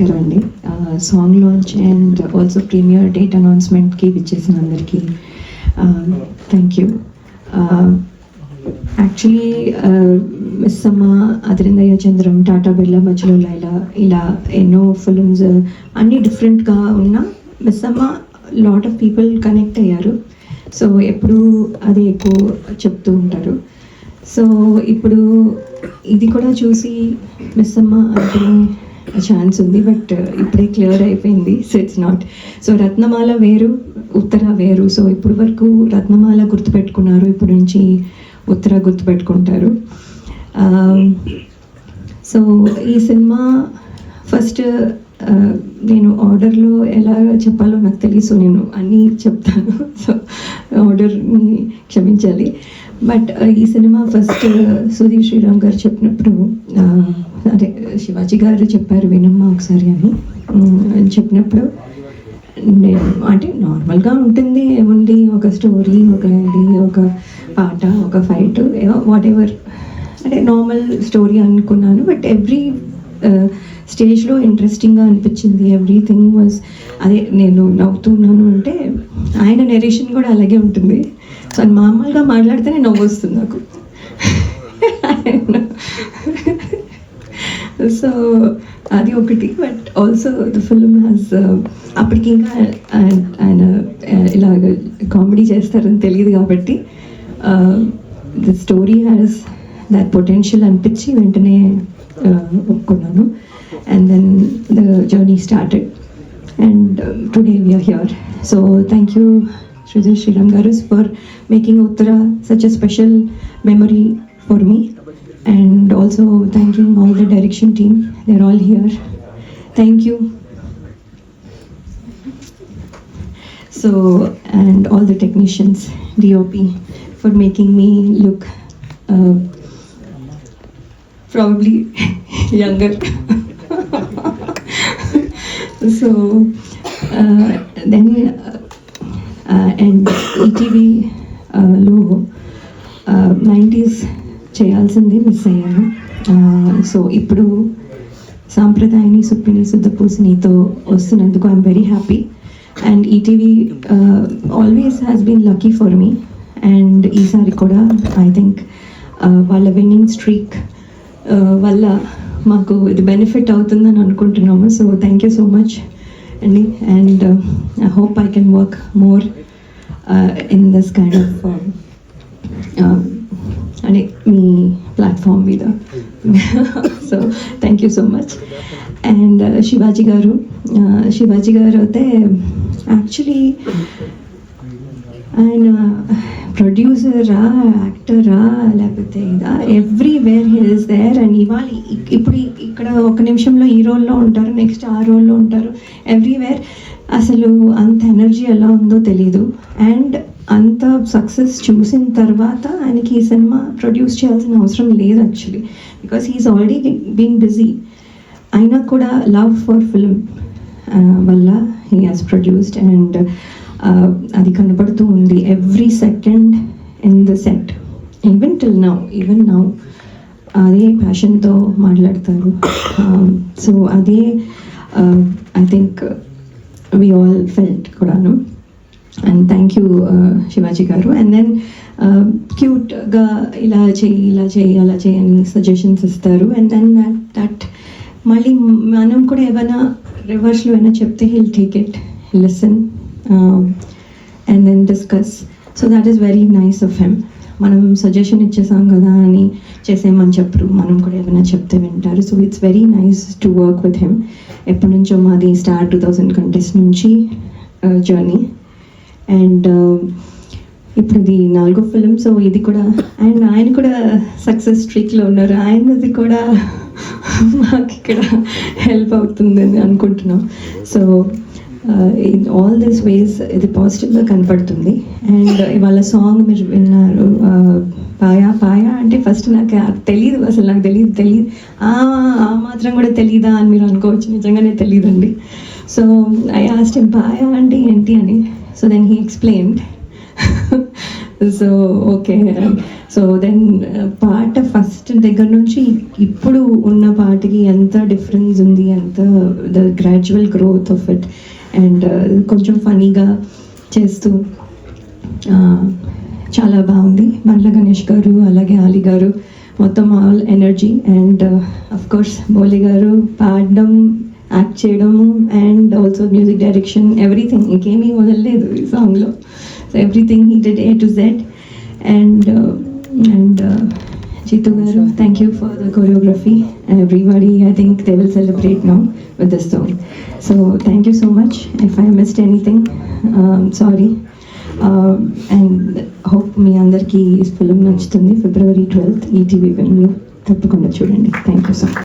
నమస్కారం అండి. Song launch and also premiere date అనౌన్స్మెంట్కి విచ్చేసిన అందరికీ థ్యాంక్ యూ. యాక్చువల్లీ మిస్ అమ్మ, అదిరిందయ్య చంద్రం, టాటా బిర్లా, మధ్యలో లైలా, ఇలా ఎన్నో ఫిల్మ్స్ అన్నీ డిఫరెంట్గా ఉన్న మిస్ అమ్మ లాట్ ఆఫ్ పీపుల్ కనెక్ట్ అయ్యారు. సో ఎప్పుడు అదే ఎక్కువ చెప్తూ ఉంటారు. సో ఇప్పుడు ఇది కూడా చూసి మిస్ అమ్మ అంటే ఛాన్స్ ఉంది, బట్ ఇప్పుడే క్లియర్ అయిపోయింది. So it's not. సో రత్నమాల వేరు, ఉత్తర వేరు. సో ఇప్పుడు వరకు రత్నమాల గుర్తుపెట్టుకున్నారు, ఇప్పుడు నుంచి ఉత్తర గుర్తుపెట్టుకుంటారు. సో ఈ సినిమా ఫస్ట్ నేను ఆర్డర్లో ఎలా చెప్పాలో నాకు తెలియదు. సో నేను అన్నీ చెప్తాను, సో ఆర్డర్ని క్షమించాలి. బట్ ఈ సినిమా ఫస్ట్ సుధీర్ శ్రీరామ్ గారు చెప్పినప్పుడు, అదే శివాజీ గారు చెప్పారు వినమ్మా ఒకసారి అని చెప్పినప్పుడు, నేను అంటే నార్మల్గా ఉంటుంది, ఏముంది ఒక స్టోరీ, ఒక పాట, ఒక ఫైట్, వాట్ ఎవర్, అంటే నార్మల్ స్టోరీ అనుకున్నాను. బట్ ఎవ్రీ స్టేజ్లో ఇంట్రెస్టింగ్గా అనిపించింది. ఎవ్రీథింగ్ వాజ్ అదే, నేను నవ్వుతున్నాను అంటే ఆయన నెరేషన్ కూడా అలాగే ఉంటుంది. సో మామూలుగా మాట్లాడితేనే నవ్వు వస్తుంది నాకు. సో అది ఒకటి. But also the film has, అప్పటికి ఇంకా ఆయన ఇలాగ కామెడీ చేస్తారని తెలియదు కాబట్టి the story has that potential అనిపించి వెంటనే ఒప్పుకున్నాను. And then the journey started and today we're here. So thank you Sridhar Sriram Garu for making Uttara such a special memory for me, and also thanking all the direction team. They're all here. Thank you. So, and all the technicians, DOP, for making me look probably younger. So then and ఈటీవీలో 90s చేయాల్సింది miss అయ్యాను. So ఇప్పుడు సాంప్రదాయని సుప్పిని శుద్ధపూసినితో వస్తున్నందుకు I'm very happy. And ETV always has been lucky for me. And ఈసారి కూడా ఐ థింక్ వాళ్ళ విన్నింగ్ స్ట్రీక్ వల్ల మాకు ఇది బెనిఫిట్ అవుతుందని అనుకుంటున్నాము. So thank you so much అండి. And I hope I can work more in this kind of అంటే మీ ప్లాట్ఫామ్ మీద. So thank you so much. And Shivaji గారు అయితే యాక్చువల్లీ ఆయన ప్రొడ్యూసరా, యాక్టరా, లేకపోతే everywhere he is there. And ఇవాళ ఇప్పుడు ఇక్కడ ఒక నిమిషంలో ఈ రోల్లో ఉంటారు, నెక్స్ట్ ఆ రోల్లో ఉంటారు, ఎవ్రీవేర్. అసలు అంత ఎనర్జీ ఎలా ఉందో తెలీదు. అండ్ అంత సక్సెస్ చూసిన తర్వాత ఆయనకి ఈ సినిమా ప్రొడ్యూస్ చేయాల్సిన అవసరం లేదు actually, because he is already being busy. అయినా కూడా లవ్ ఫర్ ఫిల్మ్ వల్ల హీ హాజ్ ప్రొడ్యూస్డ్. అండ్ అది కనపడుతూ ఉంది every second in the set, even now అదే ప్యాషన్తో మాట్లాడతారు. సో అదే I think we all felt కూడాను. And thank you Shivaji garu. And then క్యూట్గా ఇలా చేయి అలా చేయి అని సజెషన్స్ ఇస్తారు. అండ్ దెన్ దట్ మళ్ళీ మనం కూడా ఏమైనా రివర్స్లో ఏమైనా చెప్తే he'll take it, listen and then discuss. So that is very nice of him. మనం సజెషన్ ఇచ్చేసాం కదా అని చేసేయమని చెప్పరు, మనం కూడా ఏమైనా చెప్తే వింటారు. So it's very nice to work with him. ఎప్పటి నుంచో మాది స్టార్ 2000 కంటెస్ట్ నుంచి జర్నీ. అండ్ ఇప్పుడు ఇది 4వ ఫిలిం. సో ఇది కూడా ఆయన కూడా సక్సెస్ స్ట్రీక్లో ఉన్నారు. ఆయనది కూడా మాకు ఇక్కడ హెల్ప్ అవుతుందని అనుకుంటున్నాం. సో ఇన్ ఆల్ దిస్ వేస్ ఇది పాజిటివ్గా కనపడుతుంది. అండ్ ఇవాళ సాంగ్ మీరు విన్నారు, పాయా అంటే ఫస్ట్ నాకు తెలీదు, అసలు నాకు తెలియదు ఆ మాత్రం కూడా తెలీదా అని మీరు అనుకోవచ్చు. నిజంగానే తెలియదండి. సో ఐ ఆస్క్డ్ హిమ్ పాయా అంటే ఏంటి అని. So then he explained. So okay, so then పాట ఫస్ట్ దగ్గర నుంచి ఇప్పుడు ఉన్న పాటకి ఎంత డిఫరెన్స్ ఉంది, ఎంత the gradual growth of it. And కొంచెం ఫనీగా చేస్తూ చాలా బాగుంది. బండ్ల గణేష్ గారు అలాగే ఆలి గారు మొత్తం all energy. And of course Boli garu పాడడం, యాక్ట్ చేయడము and also music direction, everything. ఇంకేమీ వదలలేదు ఈ సాంగ్లో. So everything he did A to Z. And Jeetu garu, thank you for the choreography. Everybody, I think they will celebrate now with this song. So thank you so much. If I missed anything, sorry. And hope మీ అందరికీ ఈ film నచ్చుతుంది. February 12th ETV venue తప్పకుండా చూడండి. Thank you so much.